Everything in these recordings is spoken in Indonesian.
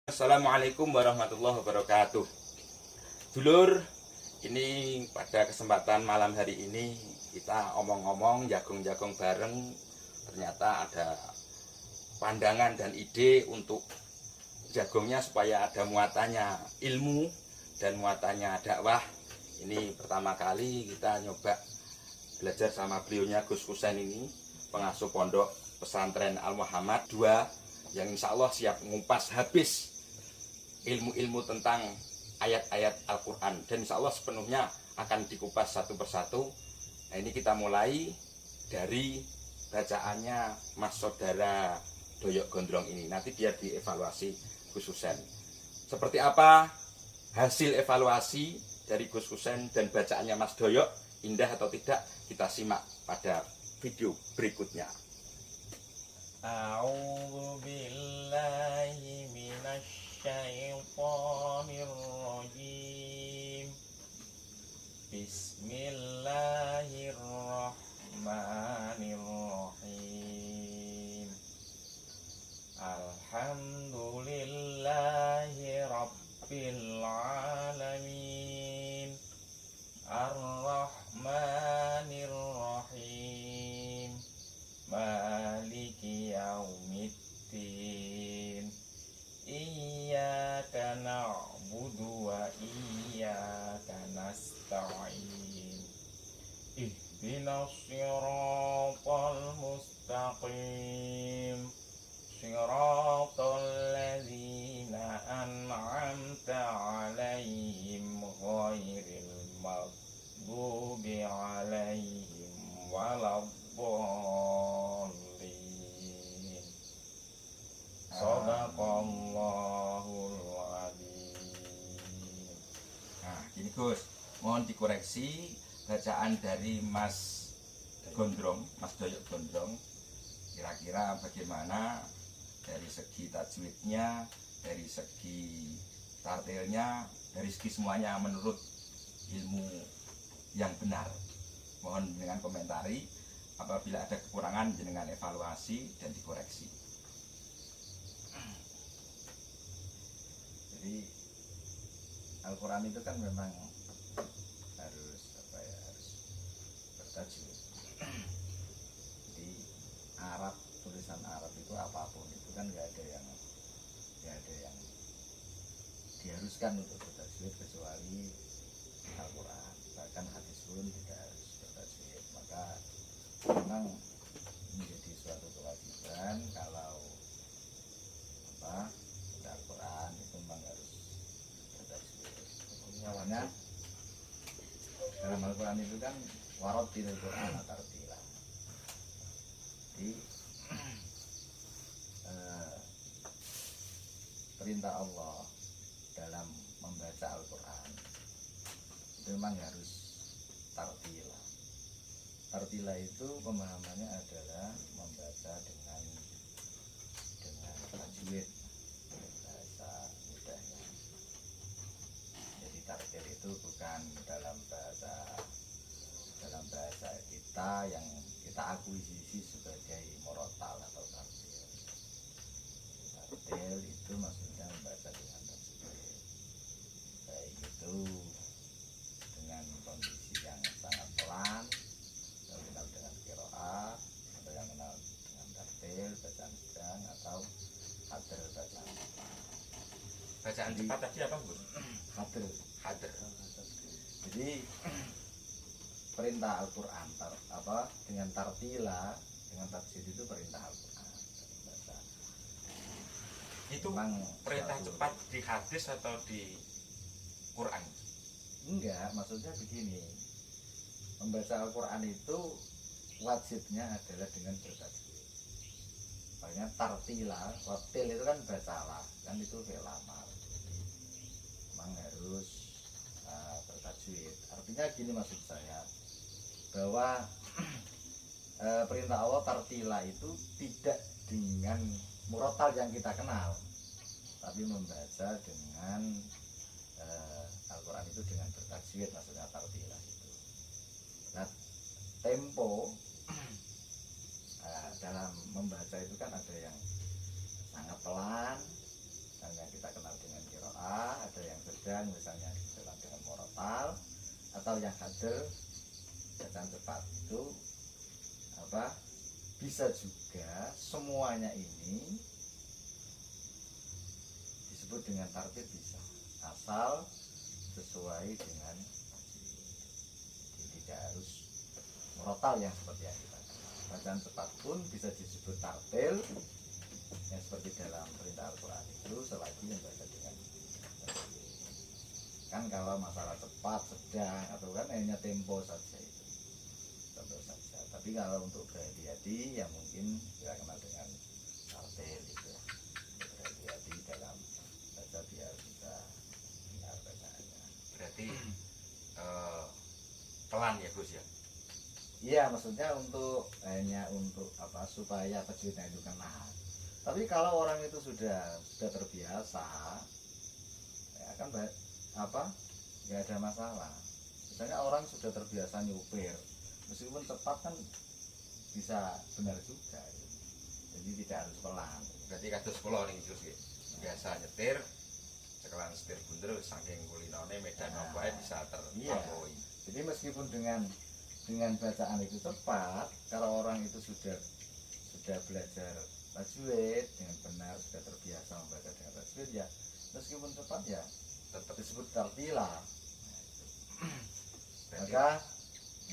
Assalamualaikum warahmatullahi wabarakatuh. Dulur, ini pada kesempatan malam hari ini kita omong-omong jagung-jagung bareng. Ternyata ada pandangan dan ide untuk jagungnya supaya ada muatannya ilmu dan muatannya dakwah. Ini pertama kali kita nyoba belajar sama beliaunya Gus Husain ini, pengasuh pondok pesantren Al Muhammad 2, yang insya Allah siap mengupas habis ilmu-ilmu tentang ayat-ayat Al-Quran, dan insya Allah sepenuhnya akan dikupas satu persatu. Nah, ini kita mulai dari bacaannya Mas Saudara Doyok Gondrong ini. Nanti biar dievaluasi Gus Husain. Seperti apa hasil evaluasi dari Gus Husain dan bacaannya Mas Doyok, indah atau tidak, kita simak pada video berikutnya. A'udzu billahi minasy syaitonir rajim. Bismillahirrahmanirrahim. Alhamdulillahi rabbil alamin. Ar-Rahmanir Rahim. Maliki yaumiddin. Iyyaka na'budu wa iyyaka nasta'in. Ihdinas siratal mustaqim. Siratal ladzina an'amta 'alaihim ghairil maghdubi 'alaihim waladdallin. Shadaqallahul adzim. Nah, gini Gus, mohon dikoreksi bacaan dari Mas Gondrong, Mas Doyok Gondrong. Kira-kira bagaimana dari segi tajwidnya, dari segi tartilnya, dari segi semuanya menurut ilmu yang benar. Mohon dengan komentari, apabila ada kekurangan dengan evaluasi dan dikoreksi. Jadi Al-Quran itu kan memang harus harus bertajwid. Jadi Arab, tulisan Arab itu apapun itu kan nggak ada yang diharuskan untuk bertajwid kecuali Al-Quran. Bahkan hadis pun tidak harus bertajwid. Maka memang menjadi suatu kewajiban kalau Al-Quran itu memang harus bertajwid. Namanya dalam Al-Quran itu kan warattilil Qur'an tartila. Jadi perintah Allah dalam membaca Al-Quran itu memang harus tartila. Tartila itu pemahamannya adalah membaca dengan tajwid, bahasa mudahnya. Jadi tartil itu bukan dalam bahasa kita yang kita akuisisi sebagai murattal atau tartil. Tartil itu maksudnya membaca dengan tajwid, baik itu dengan kondisi yang sangat pelan, yang kenal dengan qiraah, atau yang kenal dengan tartil, bacaan sedang, atau hadr, bacaan cepat. Bacaan cepat tadi apa, Gus? Hadr. Hadr. Jadi perintah Al-Quran dengan tartila, dengan tajwid itu perintah Al-Quran. Itu Memang perintah suatu- cepat di hadis atau di Quran? Enggak, maksudnya begini. Membaca Al-Quran itu wajibnya adalah dengan bertajwid. Makanya tartila, watil itu kan bacalah, kan itu fi'il amar. Jadi memang harus bertajwid. Artinya gini maksud saya, bahwa perintah Allah tartila itu tidak dengan murattal yang kita kenal, tapi membaca dengan Al-Quran itu dengan bertajwid, maksudnya tartila itu. Nah, tempo dalam membaca itu kan ada yang sangat pelan dan yang kita kenal sedang misalnya dengan murotal, atau yang hadir bacaan cepat itu apa, bisa juga semuanya ini disebut dengan tartib, bisa asal sesuai dengan tajwid. Jadi tidak harus murotal yang seperti yang kita bacaan cepat pun bisa disebut tartil yang seperti dalam perintah Al-Quran itu, selagi membaca dengan tajwid. Kan kalau masalah cepat, sedang, atau kan hanya tempo saja itu, tempo saja. Tapi kalau untuk berhati-hati ya mungkin kita kenal dengan tartil itu, berhati-hati dalam baca biar bisa benar bacaannya. Berarti pelan ya Gus ya. Iya, maksudnya hanya untuk apa, supaya tajwidnya itu kena. Tapi kalau orang itu sudah terbiasa, ya kan nggak ada masalah. Misalnya orang sudah terbiasa nyupir, meskipun cepat kan bisa benar juga. Jadi tidak harus pelan. Berarti kados kula ning Gus nggih. Biasa nyetir sekelan setir bunder saking kulinone medan apa ae bisa terlampaui. Jadi meskipun dengan bacaan itu cepat, kalau orang itu sudah belajar tajwid dengan benar, sudah terbiasa membaca dengan tajwid, ya meskipun cepat ya tetap disebut tartila. Maka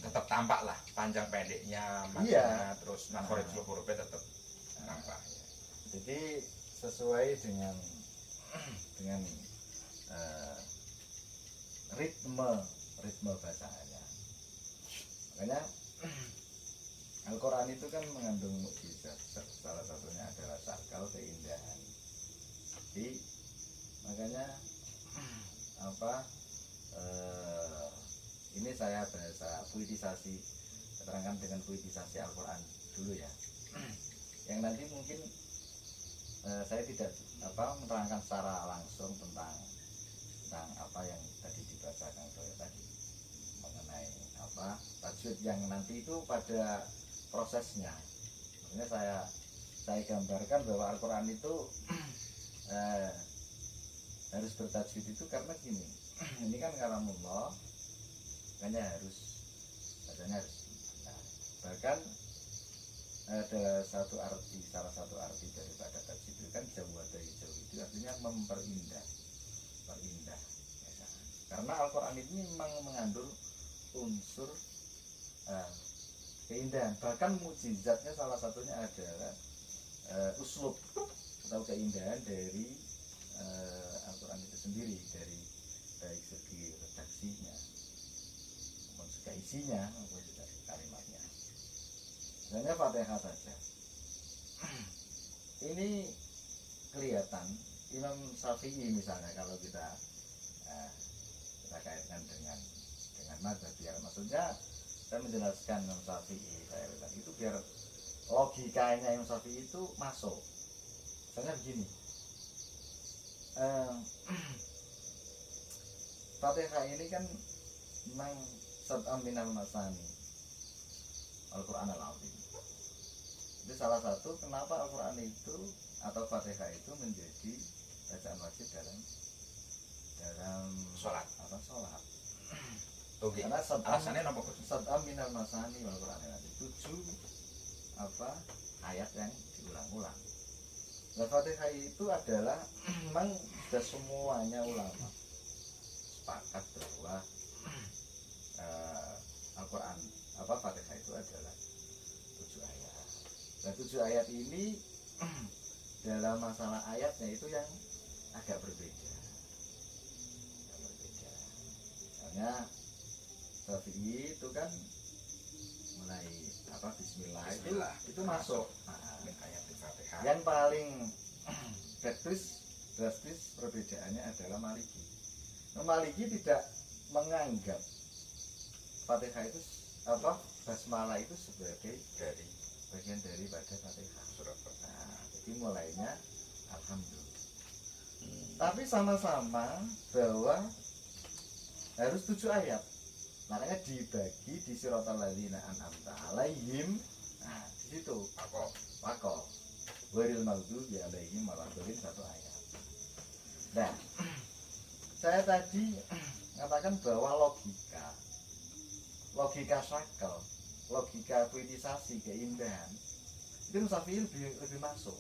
tetap tampak lah panjang pendeknya, maknanya terus makhraj hurufnya tetap nampak. Jadi sesuai dengan ritme bacaannya. Makanya Al-Quran itu kan mengandung mukjizat, salah satunya adalah sakal, keindahan. Jadi makanya ini saya bahasa puitisasi, keterangan dengan puitisasi Al-Quran dulu ya. Yang nanti mungkin saya tidak menerangkan secara langsung tentang apa yang tadi dibacakan tadi mengenai tajwid yang nanti itu pada prosesnya. Maksudnya saya gambarkan bahwa Al-Quran itu harus bertajwid itu karena gini, ini kan kalamullah, makanya bacanya harus benar. Bahkan ada salah satu arti daripada tajwid itu kan jauh dari jauh itu artinya memperindah. Ya. Karena Al-Quran ini memang mengandung unsur keindahan. Bahkan mukjizatnya salah satunya adalah uslub atau keindahan dari Al-Quran itu sendiri, dari baik segi redaksinya maupun juga isinya maupun juga kalimatnya. Misalnya Fatihah saja ini kelihatan Imam Syafi'i misalnya, kalau kita kaitkan dengan madzhab, biar maksudnya saya menjelaskan Imam Syafi'i itu biar logikanya Imam Syafi'i itu masuk. Misalnya begini, Fatihah ini kan memang sab'am minal masani Al-Quran Al-Azim. Itu salah satu kenapa Al-Quran itu atau Fatihah itu menjadi bacaan wajib dalam sholat. Karena alasannya napa Gus? sab'am minal masani Al-Quran Al-Azim, 7 ayat yang diulang-ulang. Nah, Fatihah itu adalah memang sudah semuanya ulama sepakat bahwa Al-Quran Fatihah itu adalah 7 ayat. Nah, 7 ayat ini dalam masalah ayatnya itu yang agak berbeda. Misalnya Syafi'i itu kan mulai Bismillah itu masuk. Ayat Fatihah. Yang paling drastis perbedaannya adalah Maliki. Maliki tidak menganggap Fatihah itu basmalah itu sebagai bagian daripada Fatihah. Jadi mulainya alhamdulillah. Tapi sama-sama bahwa harus 7 ayat. Makanya dibagi di siratal ladzina an'amta 'alaihim. Nah, di situ Waqaf. Ghairil maghdubi 'alaihim waladdallin 1 ayat. Nah, saya tadi mengatakan bahwa logika sakal, logika puitisasi, keindahan itu Musafi lebih masuk.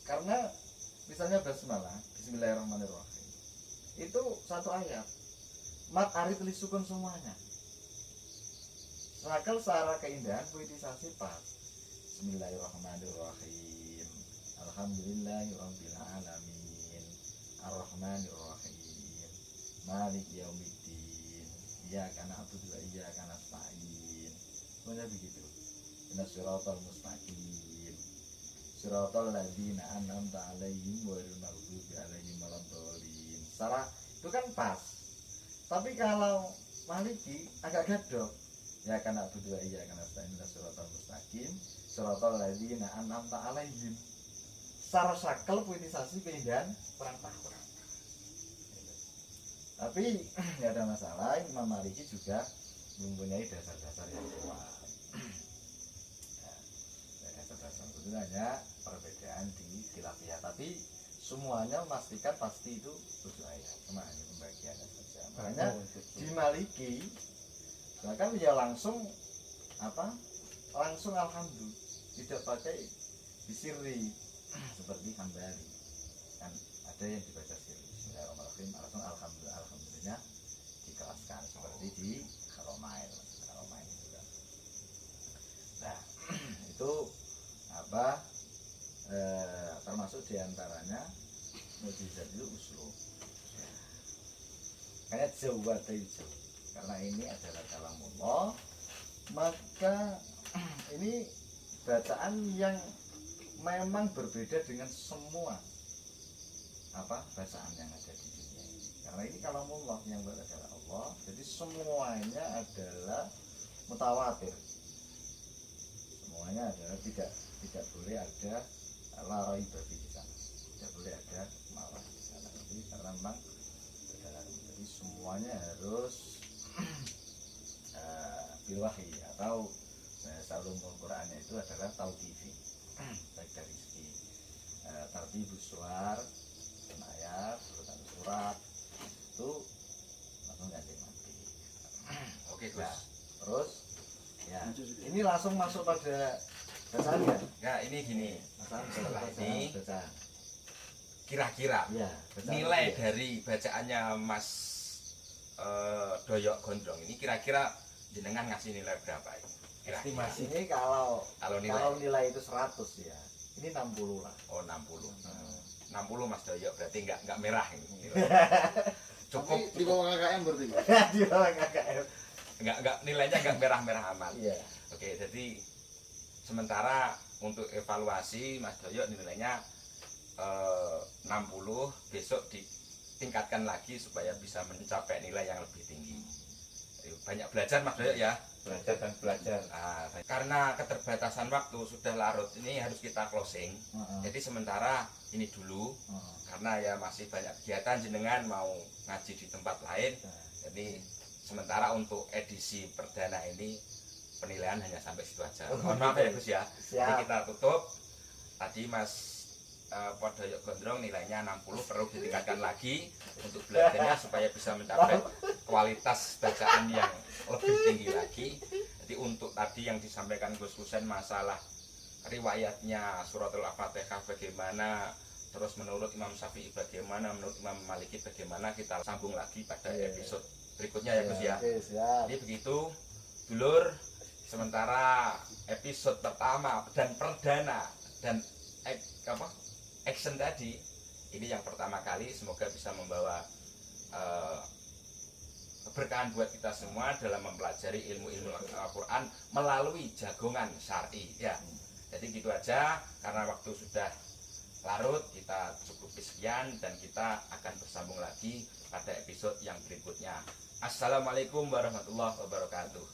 Karena misalnya basmalah, Bismillahirrahmanirrahim, itu satu ayat, mat arit lisukun semuanya. Sakal secara keindahan puitisasi pas. Bismillahirrahmanirrahim, alhamdulillahirabbil alamin, arrahmanirrahim, maliki yaumiddin, iyyaka na'budu wa iyyaka nasta'in. Semuanya begitu. Inna siratal mustaqim, siratal ladzina an'amta 'alaihim ghairil maghdubi 'alaihim waladdallin. Secara itu kan pas. Tapi kalau Maliki agak gadok. Ya kana na'budu wa iyyaka nasta'in, inna siratal mustaqim, siratal ladzina an'amta 'alaihim. Secara sakal puitisasi keindahan kurang pas. Tapi nggak ada masalah, Imam Maliki juga mempunyai dasar-dasar yang kuat. Dasar-dasar itu hanya perbedaan di khilafiyah, tapi semuanya memastikan pasti itu 7 ayat, cuma hanya pembagiannya saja. Makanya di Maliki bahkan ya langsung langsung alhamdulillah, tidak pakai disiri seperti Hambali kan ada yang dibaca siri Bismillahirrahmanirrahim, langsung alhamdulillahnya dikelaskan seperti di Haromain itu kan. Nah itu termasuk diantaranya mujizat itu uslub. Kayak jauh karena ini adalah kalamullah, maka ini bacaan yang memang berbeda dengan semua bacaan yang ada di dunia ini. Karena ini kalamullah yang adalah Allah, jadi semuanya adalah mutawatir. Semuanya adalah tidak boleh ada larai babi di sana, tidak boleh ada malah di sana. Jadi karena memang jadi semuanya harus bilwahyi atau salumul Qur'annya itu adalah tauqifi, baik dari segi tartibus suar, ayat, urutan surat itu langsung ganti mati. Oke, Gus. Nah, terus ya ini langsung masuk pada bacaan ya. Ya, ini gini. Setelah ini bacaan. Kira-kira Ya, nilai dari bacaannya Mas Doyok Gondrong ini kira-kira jenengan ngasih nilai berapa ini? Kira-kira. Estimasi ini kalau nilai itu 100 ya. Ini 60 lah. Oh, 60. 60 Mas Doyok berarti enggak merah ini. Cukup di bawah KKM berarti. Di bawah KKM. Enggak nilainya enggak merah-merah amat. Iya. Oke, jadi sementara untuk evaluasi Mas Doyok nilainya 60, besok ditingkatkan lagi supaya bisa mencapai nilai yang lebih tinggi. Banyak belajar Mas Doyok ya. Belajar dan belajar. Karena keterbatasan waktu sudah larut, ini harus kita closing. Jadi sementara ini dulu, karena ya masih banyak kegiatan jenengan mau ngaji di tempat lain. Jadi sementara untuk edisi perdana ini penilaian hanya sampai situ aja. Mohon maaf ya Gus ya. Jadi kita tutup. Tadi Mas Doyok Gondrong nilainya 60, perlu ditingkatkan lagi untuk belajarnya supaya bisa mencapai kualitas bacaan yang lebih tinggi lagi. Jadi untuk tadi yang disampaikan Gus Husain masalah riwayatnya suratul Al-Fatihah bagaimana, terus menurut Imam Syafi'i bagaimana, menurut Imam Maliki bagaimana, kita sambung lagi pada episode berikutnya ya Gus ya. Jadi begitu dulur, sementara episode pertama dan perdana dan action tadi ini yang pertama kali, semoga bisa membawa keberkahan buat kita semua dalam mempelajari ilmu-ilmu Al-Quran melalui jagongan syar'i ya. Jadi gitu aja, karena waktu sudah larut, kita cukupi sekian dan kita akan bersambung lagi pada episode yang berikutnya. Assalamualaikum warahmatullahi wabarakatuh.